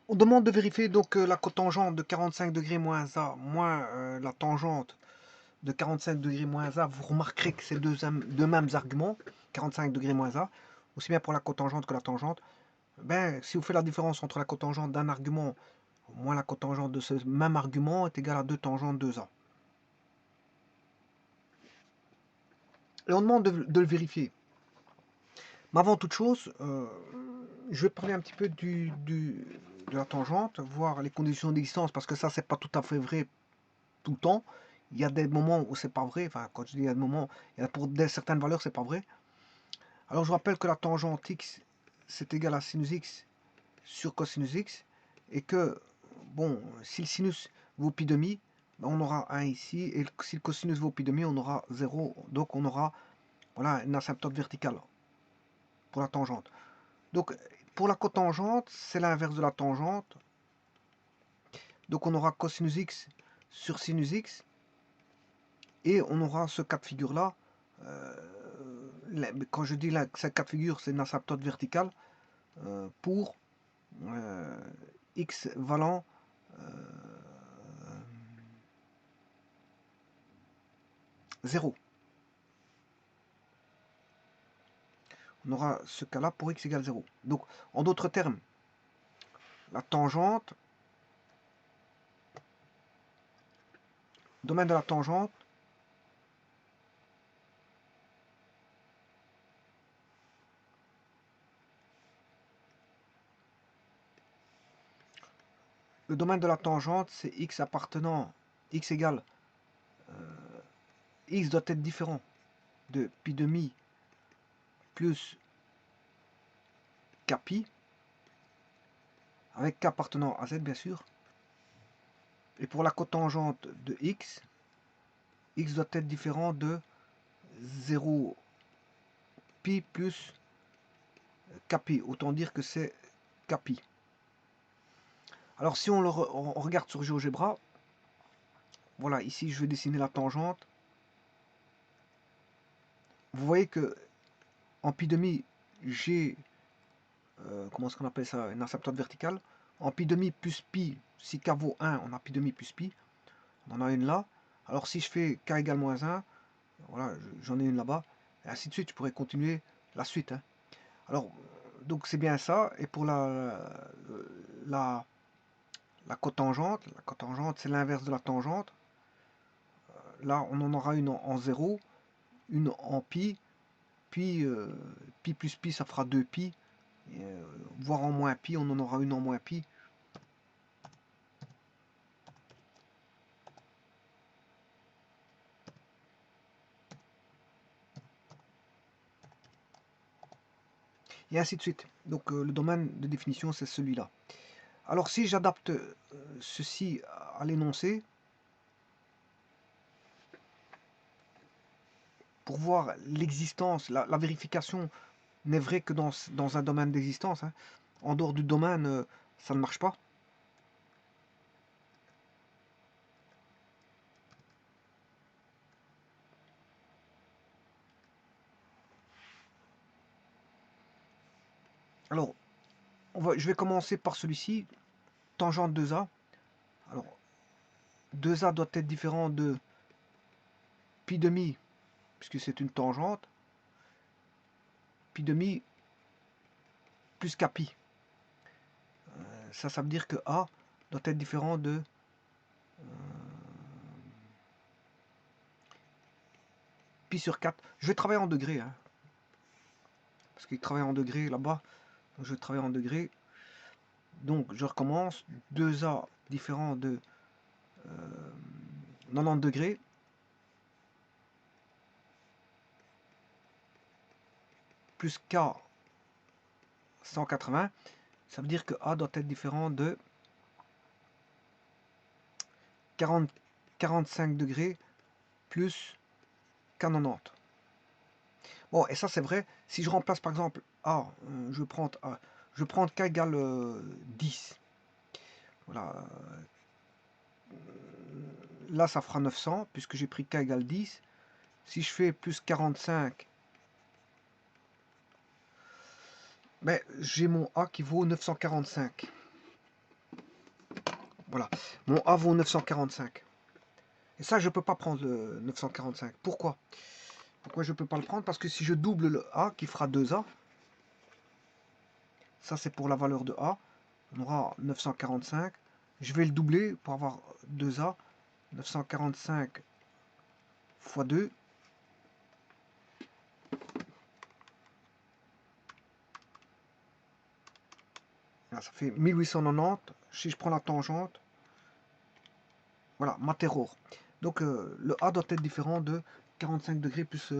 On demande de vérifier donc la cotangente de 45 degrés moins A moins la tangente de 45 degrés moins A. Vous remarquerez que c'est deux mêmes arguments, 45 degrés moins A, aussi bien pour la cotangente que la tangente. Ben, si vous faites la différence entre la cotangente d'un argument moins la cotangente de ce même argument est égale à 2 tangentes 2A. Et on demande de le vérifier. Mais avant toute chose, je vais parler un petit peu de la tangente, voir les conditions d'existence, parce que ça, c'est pas tout à fait vrai tout le temps. Il y a des moments où c'est pas vrai. Enfin, quand je dis il y a des moments, il y a pour certaines valeurs, c'est pas vrai. Alors, je rappelle que la tangente x, c'est égal à sinus x sur cosinus x, et que, bon, si le sinus vaut pi demi, ben, on aura 1 ici, et si le cosinus vaut pi demi, on aura 0. Donc, on aura, voilà, une asymptote verticale pour la tangente. Donc, pour la cotangente, c'est l'inverse de la tangente. Donc, on aura cosinus x sur sinus x. Et on aura ce cas de figure-là. Quand je dis là, ce cas de figure, c'est une asymptote verticale pour x valant 0. On aura ce cas-là pour x égale 0. Donc, en d'autres termes, la tangente, domaine de la tangente, le domaine de la tangente, c'est x appartenant, x égale, x doit être différent de pi demi plus k pi, avec k appartenant à z bien sûr. Et pour la cotangente de x doit être différent de 0 pi plus k pi. Autant dire que c'est k pi. Alors si on regarde sur GeoGebra, voilà, ici je vais dessiner la tangente. Vous voyez que en pi demi, j'ai, comment est-ce qu'on appelle ça, une asymptote verticale. En pi demi plus pi, si k vaut 1, on a pi demi plus pi. On en a une là. Alors si je fais k égale moins 1, voilà, j'en ai une là-bas, et ainsi de suite, je pourrais continuer la suite. Hein. Alors, donc c'est bien ça. Et pour la, la cotangente c'est l'inverse de la tangente. Là, on en aura une en 0, une en pi, puis pi plus pi, ça fera 2 pi, voire en moins pi, on en aura une en moins pi. Et ainsi de suite. Donc le domaine de définition, c'est celui-là. Alors si j'adapte ceci à l'énoncé, pour voir l'existence, la vérification n'est vraie que dans un domaine d'existence. Hein. En dehors du domaine, ça ne marche pas. Alors, je vais commencer par celui-ci, tangente 2A. Alors, 2A doit être différent de pi demi, puisque c'est une tangente, pi demi plus k pi. Ça veut dire que A doit être différent de pi sur 4. Je vais travailler en degrés, hein, parce qu'il travaille en degrés là-bas. Donc je vais travailler en degrés. Donc je recommence. 2A différent de 90 degrés. Plus K 180. Ça veut dire que A doit être différent de 45 degrés plus K 90. Bon, et ça c'est vrai. Si je remplace par exemple A, je prends K égale 10. Voilà. Là, ça fera 900, puisque j'ai pris K égale 10. Si je fais plus 45, ben, j'ai mon A qui vaut 945. Voilà. Mon A vaut 945. Et ça, je ne peux pas prendre le 945. Pourquoi? Pourquoi je ne peux pas le prendre? Parce que si je double le A, qui fera 2A, ça c'est pour la valeur de A, on aura 945. Je vais le doubler pour avoir 2A. 945 fois 2. Là, ça fait 1890. Si je prends la tangente, voilà, ma terror. Donc le A doit être différent de 45 degrés plus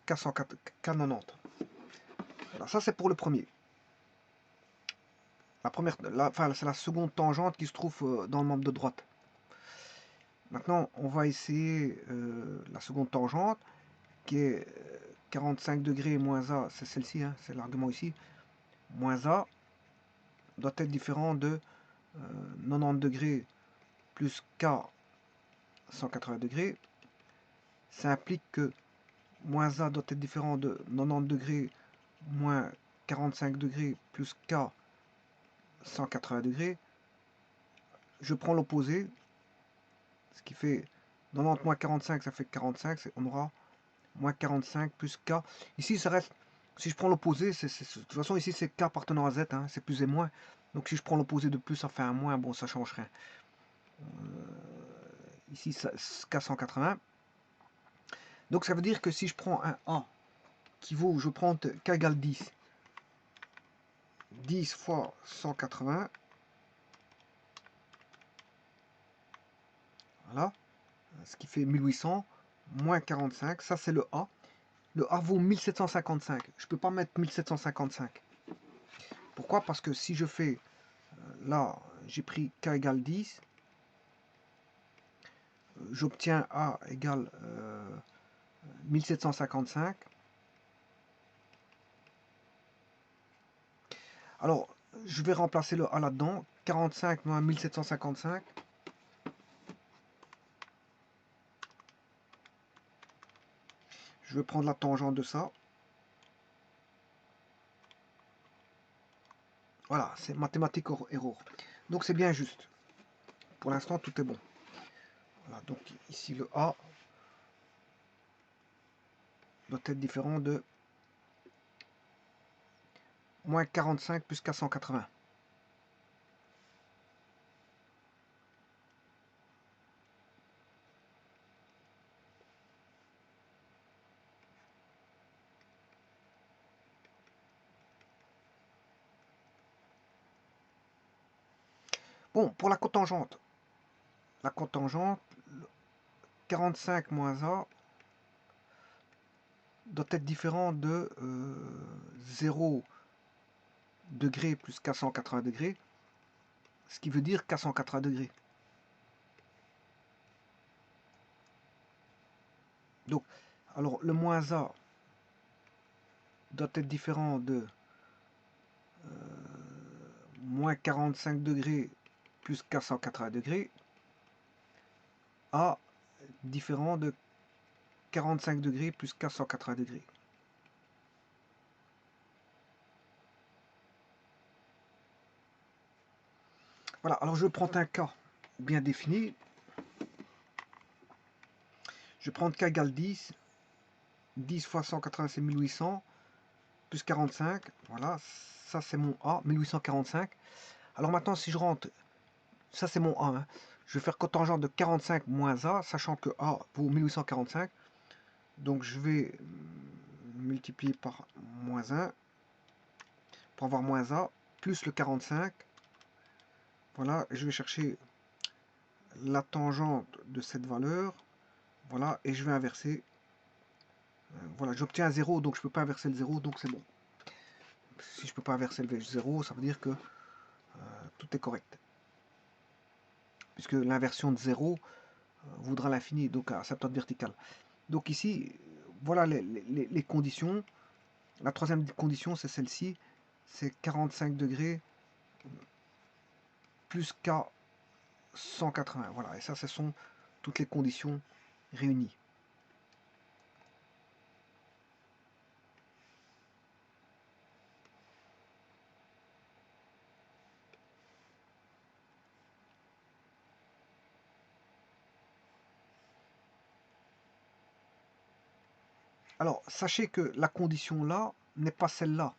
490. Voilà, ça c'est pour le premier. La première, enfin, c'est la seconde tangente qui se trouve dans le membre de droite. Maintenant, on va essayer la seconde tangente, qui est 45 degrés moins A, c'est celle-ci, hein, c'est l'argument ici. Moins A doit être différent de 90 degrés plus K 180 degrés. Ça implique que moins A doit être différent de 90 degrés moins 45 degrés plus K 180 degrés. Je prends l'opposé, ce qui fait 90 moins 45, ça fait 45, on aura moins 45 plus K. Ici, ça reste, si je prends l'opposé, de toute façon, ici, c'est K appartenant à Z, hein, c'est plus et moins. Donc, si je prends l'opposé de plus, ça fait un moins, bon, ça change rien. Ici, K 180. Donc, ça veut dire que si je prends un A qui vaut, je prends K égale 10, 10 fois 180, voilà, ce qui fait 1800, moins 45, ça c'est le A. Le A vaut 1755. Je ne peux pas mettre 1755. Pourquoi? Parce que si je fais, là, j'ai pris K égale 10, j'obtiens A égale 1755. Alors, je vais remplacer le A là-dedans. 45 moins 1755. Je vais prendre la tangente de ça. Voilà, c'est mathématique error. Donc c'est bien juste. Pour l'instant, tout est bon. Voilà, donc ici le A doit être différent de moins 45 plus 480. Bon, pour la cotangente. La cotangente, 45 moins A doit être différent de 0 degré plus 480 degrés, ce qui veut dire 480 degrés. Donc, alors le moins A doit être différent de moins 45 degrés plus 480 degrés, A différent de 45 degrés plus 480 degrés. Voilà, alors je vais prendre un cas bien défini. Je vais prendre K égale 10. 10 fois 180, c'est 1800. Plus 45. Voilà, ça c'est mon A, 1845. Alors maintenant, si je rentre, ça c'est mon A. Hein. Je vais faire cotangente de 45 moins A, sachant que A vaut 1845. Donc je vais multiplier par moins 1 pour avoir moins A, plus le 45. Voilà, et je vais chercher la tangente de cette valeur. Voilà, et je vais inverser. Voilà, j'obtiens un 0, donc je ne peux pas inverser le 0, donc c'est bon. Si je ne peux pas inverser le 0, ça veut dire que tout est correct. Puisque l'inversion de 0 voudra l'infini, donc à asymptote verticale. Donc ici, voilà les conditions. La troisième condition, c'est celle-ci. C'est 45 degrés plus K 180. Voilà, et ça, ce sont toutes les conditions réunies. Alors, sachez que la condition là n'est pas celle-là.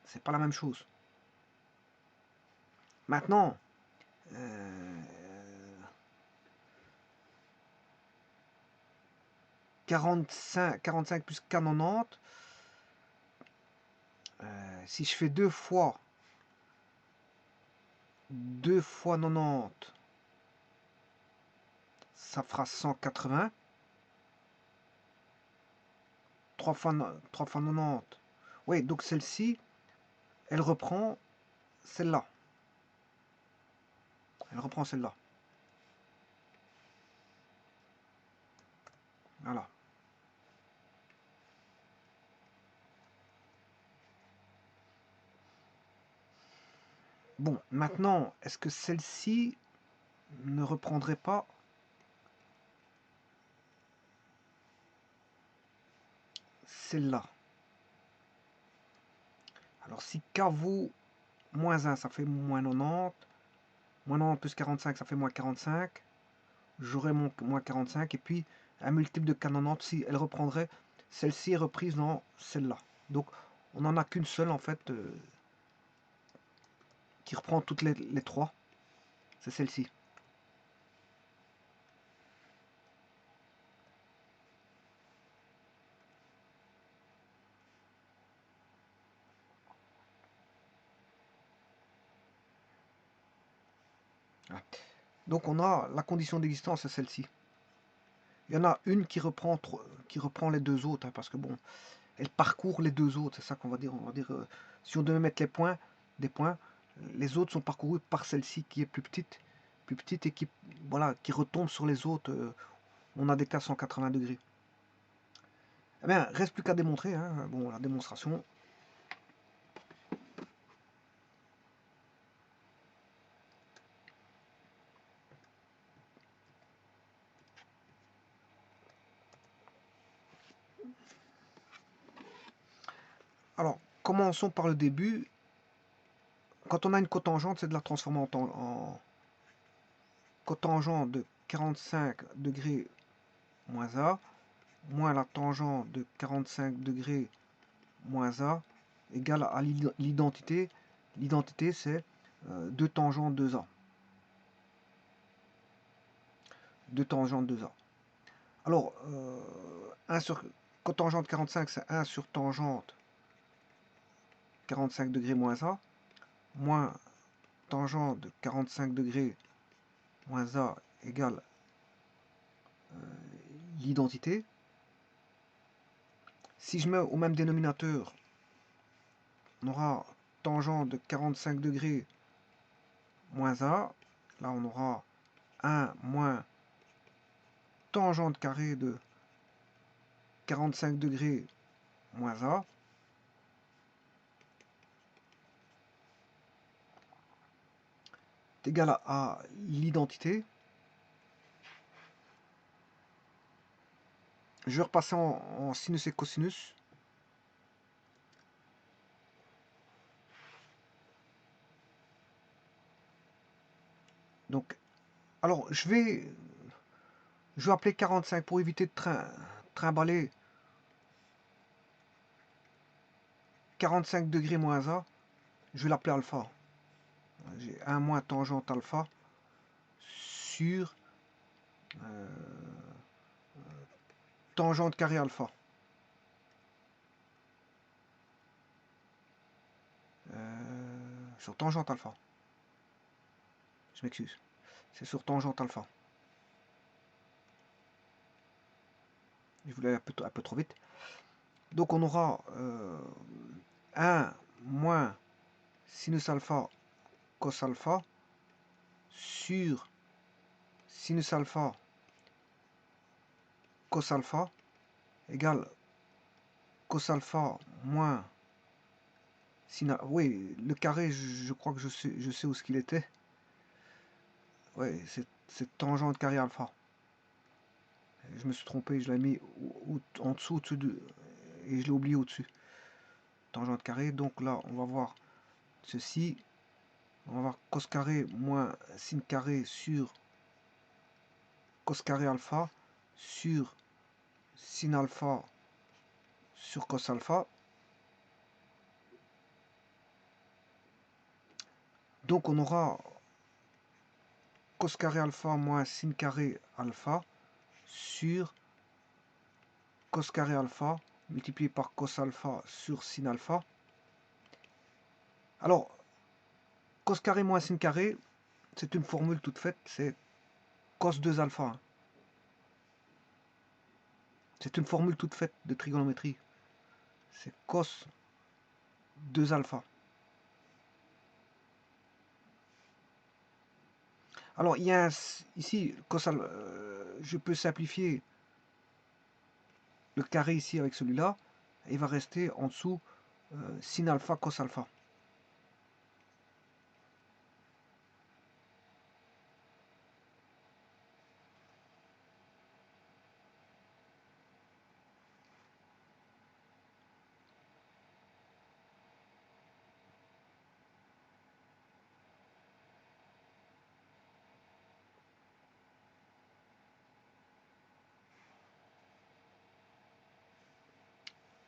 C'est pas la même chose. Maintenant, 45 plus 90, si je fais 2 fois 90, ça fera 180. 3 fois 90. Oui, donc celle-ci, elle reprend celle-là. Elle reprend celle-là. Voilà. Bon, maintenant, est-ce que celle-ci ne reprendrait pas celle-là? Alors, si K vaut moins 1, ça fait moins 90. Moins 90 plus 45, ça fait moins 45. J'aurai mon moins 45. Et puis, un multiple de K90, si elle reprendrait, celle-ci est reprise dans celle-là. Donc, on n'en a qu'une seule, en fait, qui reprend toutes les trois. C'est celle-ci. Voilà. Donc on a la condition d'existence, c'est celle-ci. Il y en a une qui reprend les deux autres, hein, parce que bon, elle parcourt les deux autres, c'est ça qu'on va dire. On va dire si on devait mettre des points, les autres sont parcourus par celle-ci qui est plus petite et qui, voilà, qui retombe sur les autres. On a des cas 180 degrés. Eh bien, reste plus qu'à démontrer. Hein. Bon, la démonstration. Alors, commençons par le début. Quand on a une cotangente, c'est de la transformer en cotangente de 45 degrés moins A, moins la tangente de 45 degrés moins A, égale à l'identité. L'identité, c'est 2 tangentes 2A. 2 tangentes 2A. Alors, 1 sur cotangente 45, c'est 1 sur tangente 45 degrés moins A, moins tangente de 45 degrés moins A égale l'identité. Si je mets au même dénominateur, on aura tangente de 45 degrés moins A. Là, on aura 1 moins tangente carrée de 45 degrés moins A. Est égal à l'identité. Je vais repasser en sinus et cosinus. Donc, alors, je vais appeler 45 pour éviter de trimballer 45 degrés moins A. Je vais l'appeler alpha. J'ai 1 moins tangente alpha sur tangente carré alpha. Sur tangente alpha. Je m'excuse. C'est sur tangente alpha. Je voulais un peu trop vite. Donc on aura 1 moins sinus alpha cos alpha sur sinus alpha cos alpha égale cos alpha moins sin. Oui, le carré, je crois que je sais où ce qu'il était. Oui, c'est tangente carré alpha. Je me suis trompé, je l'ai mis en dessous, au-dessus et je l'ai oublié au-dessus. Tangente carré, donc là on va voir ceci. On va voir cos carré moins sin carré sur cos carré alpha sur sin alpha sur cos alpha. Donc on aura cos carré alpha moins sin carré alpha sur cos carré alpha multiplié par cos alpha sur sin alpha. Alors, cos carré moins sin carré, c'est une formule toute faite, c'est cos 2 alpha. C'est une formule toute faite de trigonométrie. C'est cos 2 alpha. Alors, il y a ici, je peux simplifier le carré ici avec celui-là. Il va rester en dessous sin alpha cos alpha.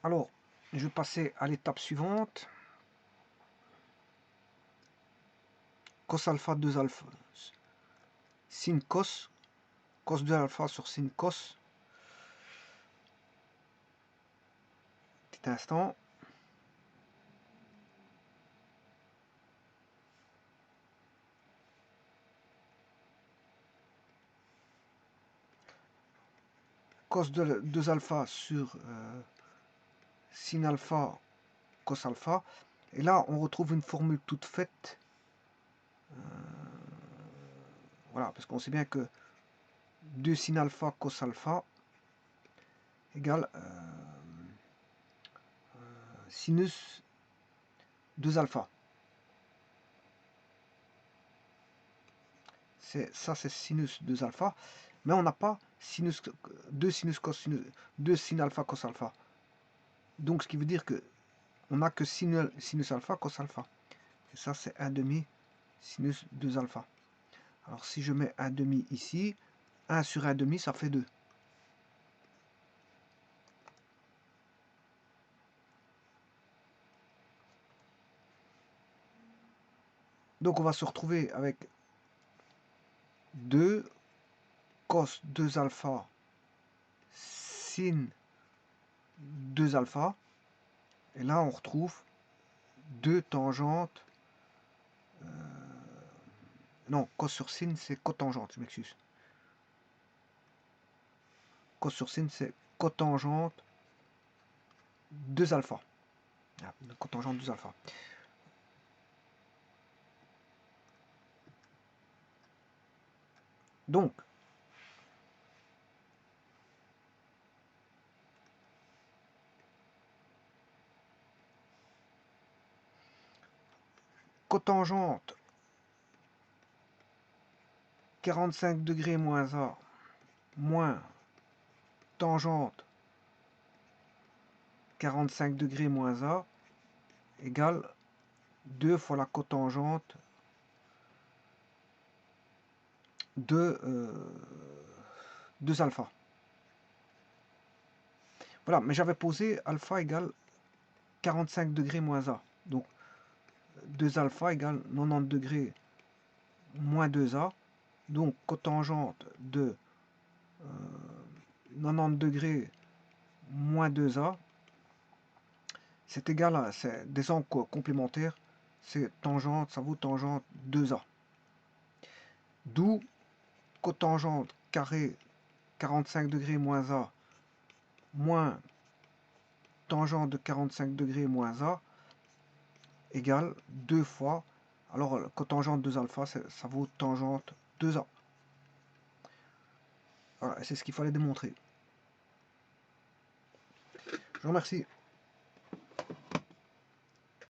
Alors, je vais passer à l'étape suivante. Cos alpha 2 alpha. Sin cos. Cos 2 alpha sur sin cos. Petit instant. Cos 2 alpha sur sin alpha cos alpha. Et là, on retrouve une formule toute faite. Voilà, parce qu'on sait bien que 2 sin alpha cos alpha égale sinus 2 alpha. Ça, c'est sinus 2 alpha. Mais on n'a pas sinus 2 sinus cos sinus 2 sin alpha cos alpha. Donc, ce qui veut dire que on n'a que sinus alpha cos alpha. Et ça, c'est 1 demi sinus 2 alpha. Alors, si je mets 1 demi ici, 1 sur 1 demi, ça fait 2. Donc, on va se retrouver avec 2 cos 2 alpha sin 2 alpha. Et là, on retrouve 2 tangentes. Non, cos sur sin, c'est cotangente, je m'excuse. Cos sur sin, c'est cotangente 2 alpha. Ah, cotangente 2 alpha. Donc, cotangente 45 degrés moins A moins tangente 45 degrés moins A égale 2 fois la cotangente de 2 alpha. Voilà, mais j'avais posé alpha égale 45 degrés moins A. Donc 2 alpha égale 90 degrés moins 2A. Donc cotangente de 90 degrés moins 2A, c'est égal à des angles complémentaires, c'est tangente, ça vaut tangente 2A. D'où cotangente carré 45 degrés moins A moins tangente de 45 degrés moins A égale 2 fois, alors cotangente 2 alpha, ça vaut tangente 2A. Voilà, c'est ce qu'il fallait démontrer. Je vous remercie.